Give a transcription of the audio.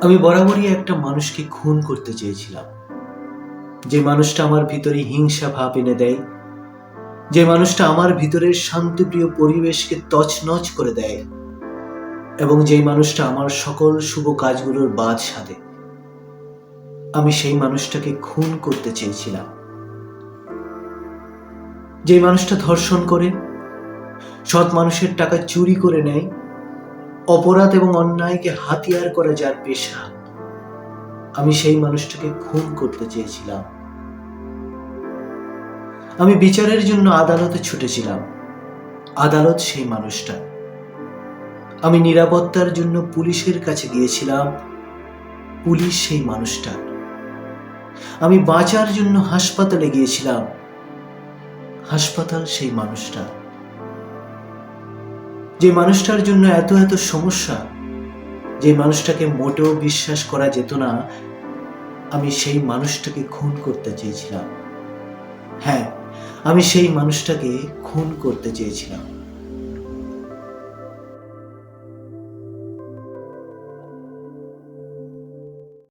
আমি বরাবরই একটা মানুষকে খুন করতে চেয়েছিলাম, যে মানুষটা আমার ভিতরে হিংসা ভাব এনে দেয়, যে মানুষটা আমার ভিতরের শান্তিপ্রিয় পরিবেশকে তছনছ করে দেয়, এবং যেই মানুষটা আমার সকল শুভ কাজগুলোর বাদ সাধে। আমি সেই মানুষটাকে খুন করতে চেয়েছিলাম। যে মানুষটা ধর্ষণ করে, সৎ মানুষের টাকা চুরি করে নেয়, অপরাধ এবং অন্যায়কে হাতিয়ার করা যার পেশা, আমি সেই মানুষটাকে খুন করতে চেয়েছিলাম। আমি বিচারের জন্য আদালতে ছুটেছিলাম, আদালত সেই মানুষটা। আমি নিরাপত্তার জন্য পুলিশের কাছে গিয়েছিলাম, পুলিশ সেই মানুষটা। আমি বাঁচার জন্য হাসপাতালে গিয়েছিলাম, হাসপাতাল সেই মানুষটা। যে মানুষটার জন্য এত এত সমস্যা, যে মানুষটাকে মোটেও বিশ্বাস করা যেত না, আমি সেই মানুষটাকে খুন করতে চেয়েছিলাম। হ্যাঁ, আমি সেই মানুষটাকে খুন করতে চেয়েছিলাম।